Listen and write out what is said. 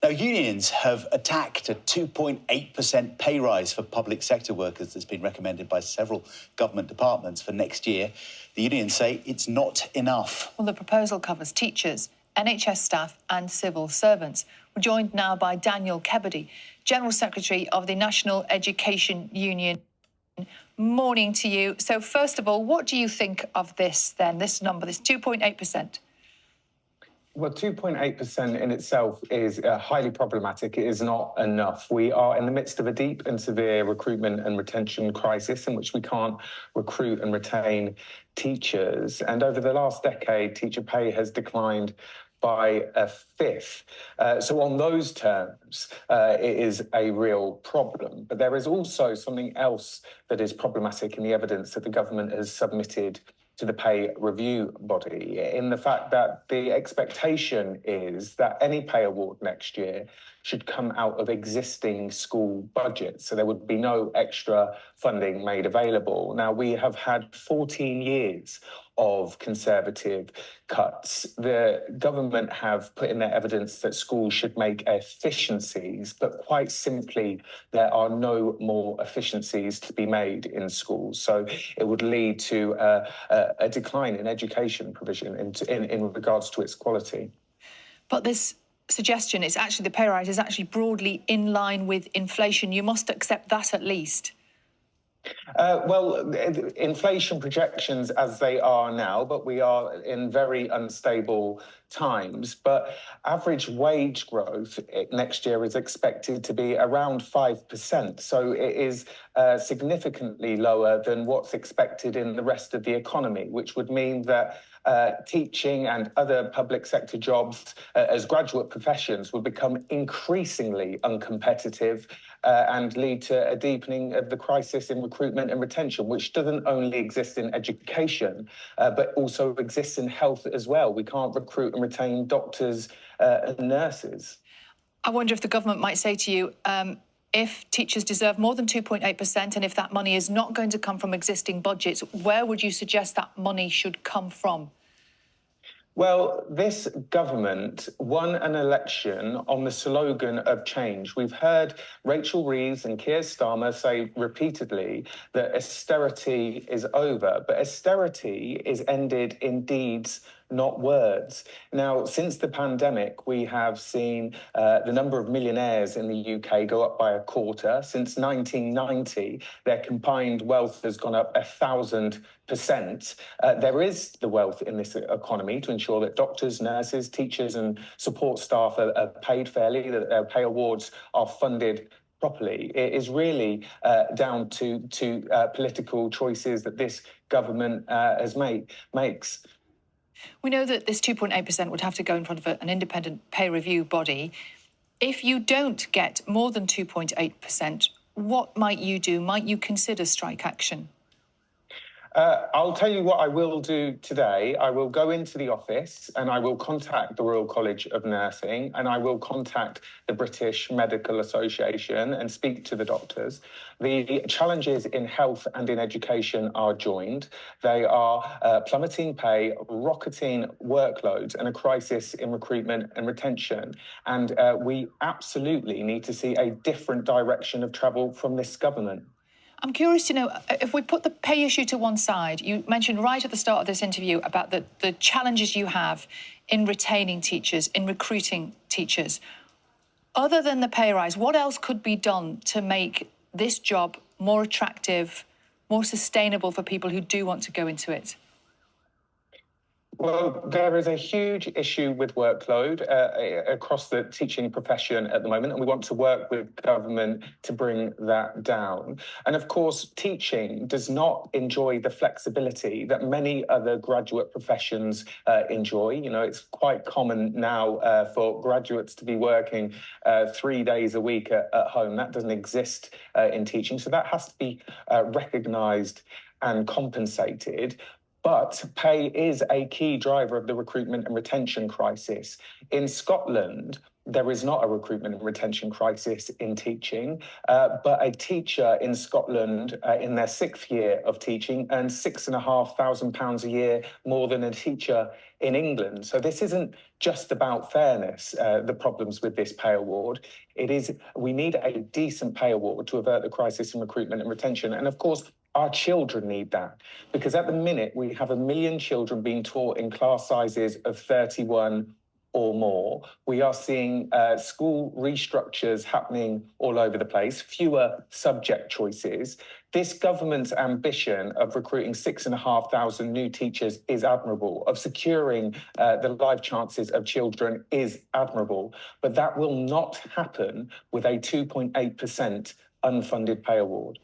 Now, unions have attacked a 2.8% pay rise for public sector workers that's been recommended by several government departments for next year. The unions say it's not enough. Well, the proposal covers teachers, NHS staff and civil servants. We're joined now by Daniel Kebede, General Secretary of the National Education Union. Morning to you. So first of all, what do you think of this then, this number, this 2.8%? Well, 2.8% in itself is highly problematic. It is not enough. We are in the midst of a deep and severe recruitment and retention crisis in which we can't recruit and retain teachers. And over the last decade, teacher pay has declined by a fifth. So on those terms, it is a real problem. But there is also something else that is problematic in the evidence that the government has submitted to the pay review body, in the fact that the expectation is that any pay award next year should come out of existing school budgets. So there would be no extra funding made available. Now, we have had 14 years of Conservative cuts. The government have put in their evidence that schools should make efficiencies, but quite simply, there are no more efficiencies to be made in schools. So it would lead to a decline in education provision in regards to its quality. But this suggestion is actually, the pay rise is actually broadly in line with inflation. You must accept that at least. Well, inflation projections as they are now, but we are in very unstable times. But average wage growth next year is expected to be around 5%. So it is significantly lower than what's expected in the rest of the economy, which would mean that teaching and other public sector jobs as graduate professions would become increasingly uncompetitive and lead to a deepening of the crisis in recruitment and retention, which doesn't only exist in education, but also exists in health as well. We can't recruit and retain doctors and nurses. I wonder if the government might say to you, if teachers deserve more than 2.8% and if that money is not going to come from existing budgets, where would you suggest that money should come from? Well, this government won an election on the slogan of change. We've heard Rachel Reeves and Keir Starmer say repeatedly that austerity is over, but austerity is ended in deeds, not words. Now, since the pandemic, we have seen the number of millionaires in the UK go up by a quarter. Since 1990, their combined wealth has gone up 1,000%. There is the wealth in this economy to ensure that doctors, nurses, teachers and support staff are paid fairly, that their pay awards are funded properly. It is really down to political choices that this government makes. We know that this 2.8% would have to go in front of an independent pay review body. If you don't get more than 2.8%, what might you do? Might you consider strike action? I'll tell you what I will do today. I will go into the office and I will contact the Royal College of Nursing and I will contact the British Medical Association and speak to the doctors. The challenges in health and in education are joined. They are plummeting pay, rocketing workloads and a crisis in recruitment and retention. And we absolutely need to see a different direction of travel from this government. I'm curious to know, if we put the pay issue to one side, you mentioned right at the start of this interview about the challenges you have in retaining teachers, in recruiting teachers. Other than the pay rise, what else could be done to make this job more attractive, more sustainable for people who do want to go into it? Well, there is a huge issue with workload across the teaching profession at the moment, and we want to work with government to bring that down. And of course, teaching does not enjoy the flexibility that many other graduate professions enjoy. You know, it's quite common now for graduates to be working 3 days a week at home. That doesn't exist in teaching, so that has to be recognised and compensated. But pay is a key driver of the recruitment and retention crisis. In Scotland, there is not a recruitment and retention crisis in teaching, but a teacher in Scotland in their 6th year of teaching earns £6,500 a year more than a teacher in England. So this isn't just about fairness, the problems with this pay award. It is, we need a decent pay award to avert the crisis in recruitment and retention. And of course, our children need that, because at the minute we have 1 million children being taught in class sizes of 31 or more. We are seeing school restructures happening all over the place, fewer subject choices. This government's ambition of recruiting 6,500 new teachers is admirable, of securing the life chances of children is admirable, but that will not happen with a 2.8% unfunded pay award.